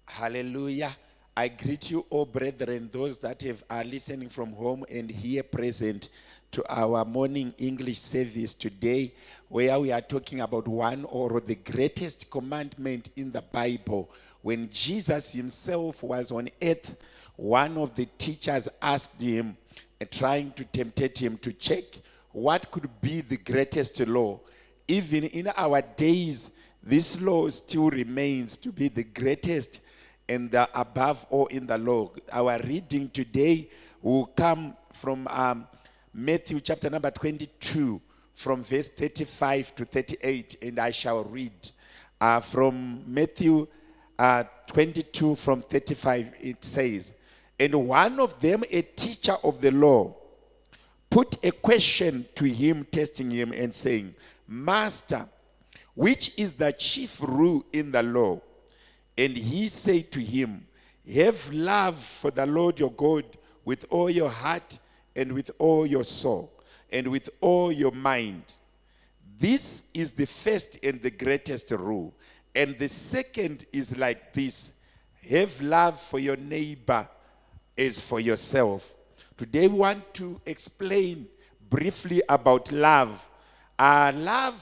Hallelujah. I greet you all, brethren, those that are listening from home and here present to our morning English service today, where we are talking about one or the greatest commandment in the Bible. When Jesus himself was on earth, one of the teachers asked him, trying to tempt him to check what could be the greatest law. Even in our days, this law still remains to be the greatest and above all in the law. Our reading today will come from Matthew chapter number 22, from verse 35 to 38, and I shall read from Matthew 22 from 35. It says, "And one of them, a teacher of the law, put a question to him, testing him and saying, 'Master, which is the chief rule in the law?' And he said to him, 'Have love for the Lord your God with all your heart and with all your soul and with all your mind. This is the first and the greatest rule. And the second is like this: have love for your neighbor as for yourself.'" Today we want to explain briefly about love. Love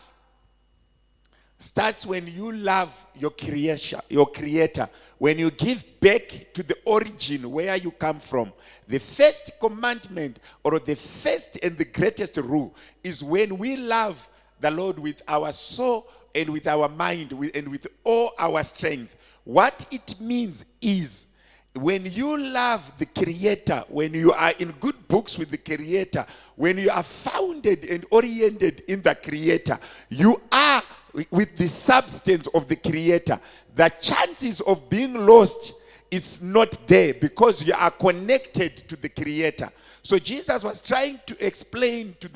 starts when you love your creator, when you give back to the origin where you come from. The first commandment, or the first and the greatest rule, is when we love the Lord with our soul and with our mind and with all our strength. What it means is, when you love the Creator, when you are in good books with the Creator, when you are founded and oriented in the Creator, you are with the substance of the Creator. The chances of being lost is not there, because you are connected to the Creator. So Jesus was trying to explain to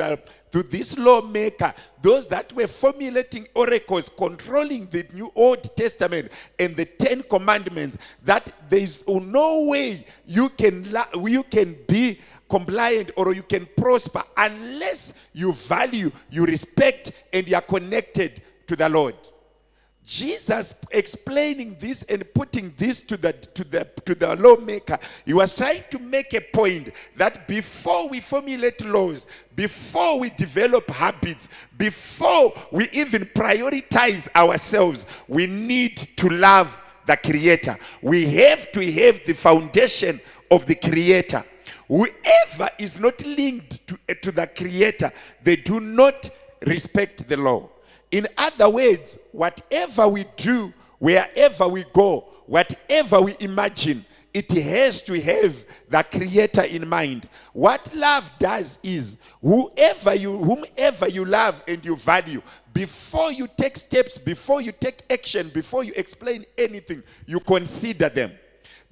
this lawmaker, those that were formulating oracles, controlling the New Old Testament and the 10 Commandments, that there is no way you can be compliant or you can prosper unless you value, you respect, and you are connected to the Lord. Jesus explaining this and putting this to the lawmaker, he was trying to make a point that before we formulate laws, before we develop habits, before we even prioritize ourselves, we need to love the Creator. We have to have the foundation of the Creator. Whoever is not linked to the Creator, they do not respect the law. In other words, whatever we do, wherever we go, whatever we imagine, it has to have the Creator in mind. What love does is, whomever you love and you value, before you take steps, before you take action, before you explain anything, you consider them.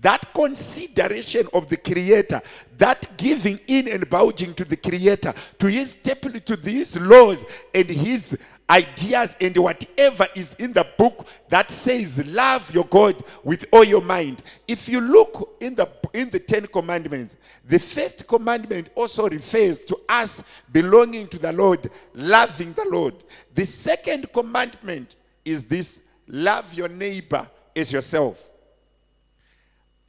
That consideration of the Creator, that giving in and bowing to the Creator, to his laws and his ideas and whatever is in the book that says love your God with all your mind. If you look in the 10 Commandments, the first commandment also refers to us belonging to the Lord, loving the Lord. The second commandment is this: love your neighbor as yourself.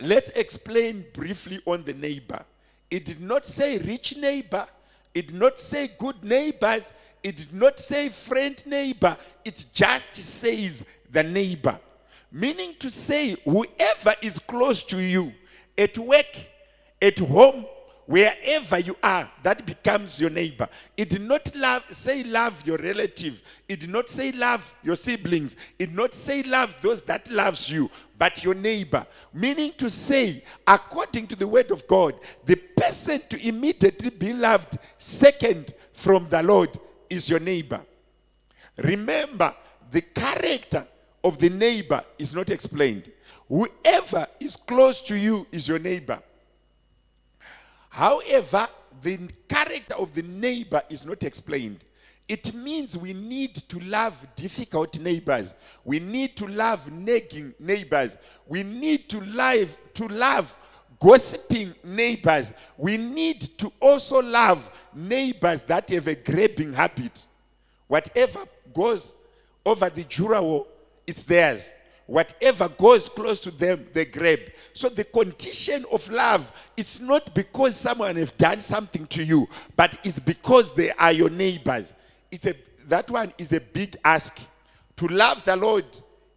Let's explain briefly on the neighbor. It did not say rich neighbor. It did not say good neighbors. It did not say friend neighbor. It just says the neighbor. Meaning to say, whoever is close to you, at work, at home, wherever you are, that becomes your neighbor. It did not say love your relative. It did not say love your siblings. It did not say love those that loves you, but your neighbor. Meaning to say, according to the word of God, the person to immediately be loved second from the Lord is your neighbor. Remember, the character of the neighbor is not explained. Whoever is close to you is your neighbor. However, the character of the neighbor is not explained. It means we need to love difficult neighbors. We need to love nagging neighbors. We need to love gossiping neighbors. We need to also love neighbors that have a grabbing habit. Whatever goes over the Jura wall, it's theirs. Whatever goes close to them, they grab. So the condition of love, it's not because someone has done something to you, but it's because they are your neighbors. That one is a big ask. To love the Lord,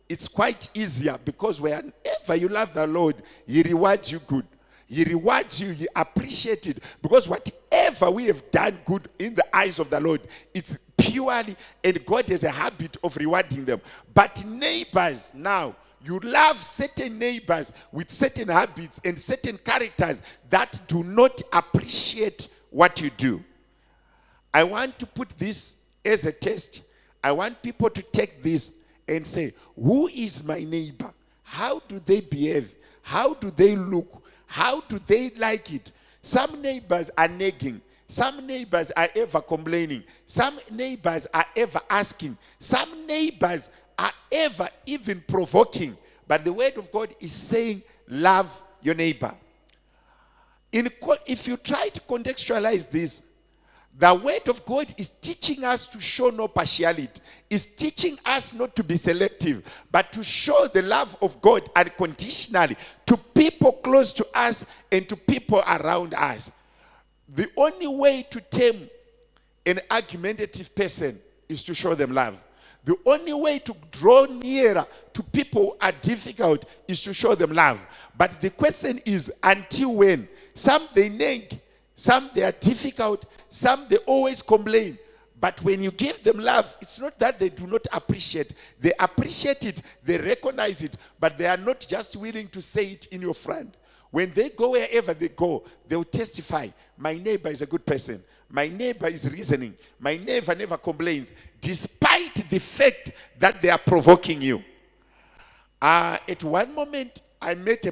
it's quite easier because whenever you love the Lord, He rewards you good. He rewards you, He appreciates it. Because whatever we have done good in the eyes of the Lord, it's purely, and God has a habit of rewarding them. But neighbors now, you love certain neighbors with certain habits and certain characters that do not appreciate what you do. I want to put this as a test. I want people to take this and say, who is my neighbor? How do they behave? How do they look? How do they like it? Some neighbors are nagging. Some neighbors are ever complaining. Some neighbors are ever asking. Some neighbors are ever even provoking. But the word of God is saying, love your neighbor. If you try to contextualize this, the word of God is teaching us to show no partiality. It's teaching us not to be selective, but to show the love of God unconditionally to people close to us and to people around us. The only way to tame an argumentative person is to show them love. The only way to draw nearer to people who are difficult is to show them love. But the question is, until when? Some they nag, some they are difficult, some they always complain. But when you give them love, it's not that they do not appreciate. They appreciate it, they recognize it, but they are not just willing to say it in your front. When they go wherever they go, they will testify, my neighbor is a good person. My neighbor is reasoning. My neighbor never complains, despite the fact that they are provoking you. At one moment, I met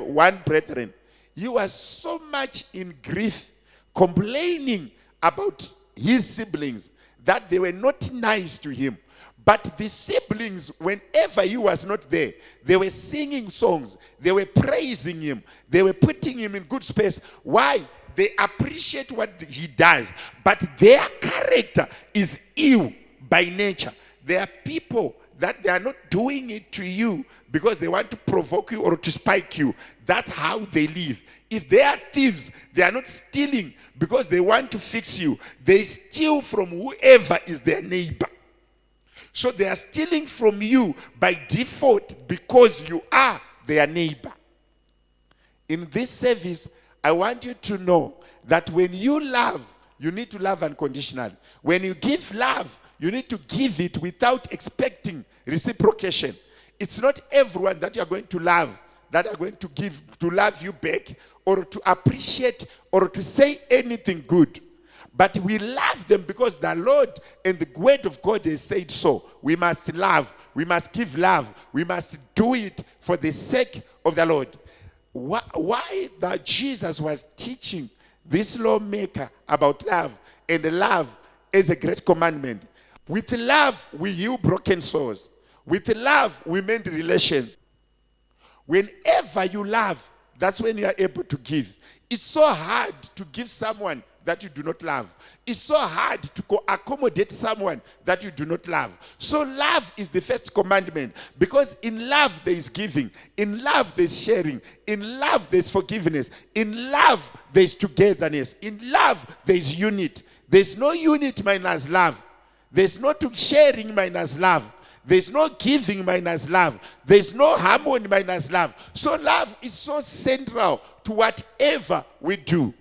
one brethren. He was so much in grief, complaining about his siblings, that they were not nice to him. But the siblings, whenever he was not there, they were singing songs. They were praising him. They were putting him in good space. Why? They appreciate what he does. But their character is ill by nature. There are people that they are not doing it to you because they want to provoke you or to spike you. That's how they live. If they are thieves, they are not stealing because they want to fix you. They steal from whoever is their neighbor. So they are stealing from you by default because you are their neighbor. In this service, I want you to know that when you love, you need to love unconditionally. When you give love, you need to give it without expecting reciprocation. It's not everyone that you are going to love that are going to give, to love you back, or to appreciate, or to say anything good. But we love them because the Lord and the word of God has said so. We must love. We must give love. We must do it for the sake of the Lord. Why that Jesus was teaching this lawmaker about love, and love is a great commandment. With love, we heal broken souls. With love, we mend relations. Whenever you love, that's when you are able to give. It's so hard to give someone that you do not love. It's so hard to accommodate someone that you do not love. So love is the first commandment, because in love there is giving. In love there is sharing. In love there is forgiveness. In love there is togetherness. In love there is unity. There is no unity minus love. There is no sharing minus love. There is no giving minus love. There is no harmony minus love. So love is so central to whatever we do.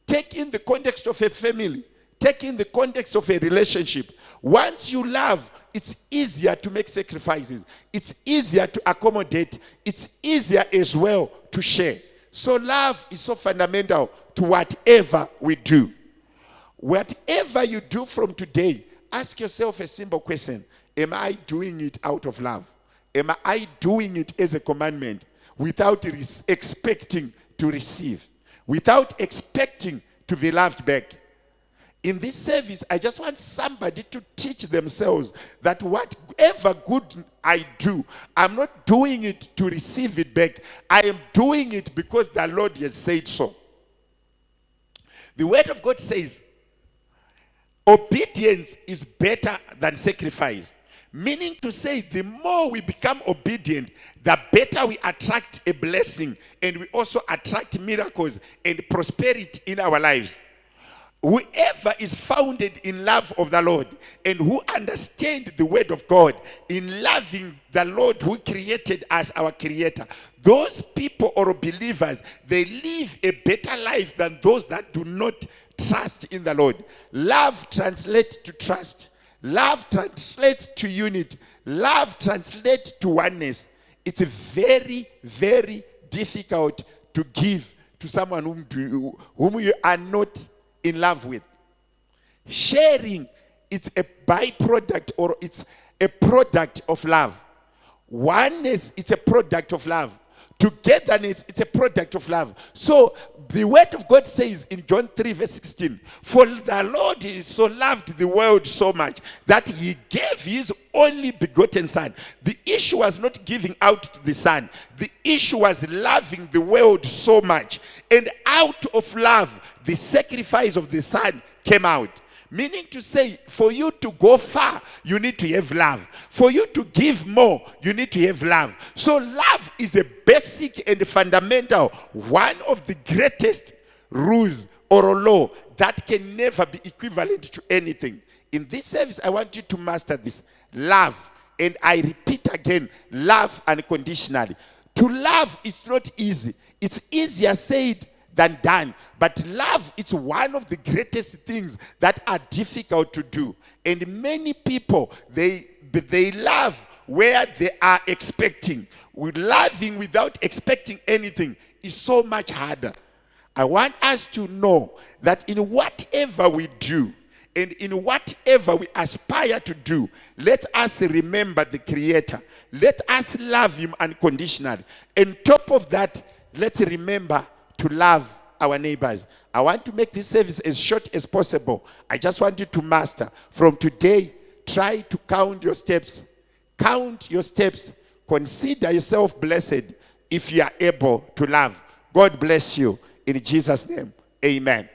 Take in the context of a family. Take in the context of a relationship. Once you love, it's easier to make sacrifices. It's easier to accommodate. It's easier as well to share. So love is so fundamental to whatever we do. Whatever you do from today, ask yourself a simple question. Am I doing it out of love? Am I doing it as a commandment without expecting to receive? Without expecting to be loved back? In this service, I just want somebody to teach themselves that whatever good I do, I'm not doing it to receive it back. I am doing it because the Lord has said so. The word of God says, obedience is better than sacrifice. Meaning to say, the more we become obedient, the better we attract a blessing, and we also attract miracles and prosperity in our lives. Whoever is founded in love of the Lord and who understand the word of God, in loving the Lord who created us, our creator, those people or believers, they live a better life than those that do not trust in the Lord. Love translates to trust. Love translates to unity. Love translates to oneness. It's very, very difficult to give to someone whom you are not in love with. Sharing, it's a byproduct, or it's a product of love. Oneness, it's a product of love. Togetherness, it's a product of love. So the word of God says in John 3 verse 16, for the Lord so loved the world so much that he gave his only begotten son. The issue was not giving out to the son. The issue was loving the world so much. And out of love, the sacrifice of the son came out. Meaning to say, for you to go far, you need to have love. For you to give more, you need to have love. So love is a basic and fundamental, one of the greatest rules or a law that can never be equivalent to anything. In this service, I want you to master this. Love. And I repeat again, love unconditionally. To love is not easy. It's easier said than done. But love is one of the greatest things that are difficult to do. And many people, they love where they are expecting. Loving without expecting anything is so much harder. I want us to know that in whatever we do, and in whatever we aspire to do, let us remember the Creator. Let us love him unconditionally. And top of that, let's remember to love our neighbors. I want to make this service as short as possible. I just want you to master. From today, try to count your steps. Count your steps. Consider yourself blessed if you are able to love. God bless you. In Jesus' name, amen.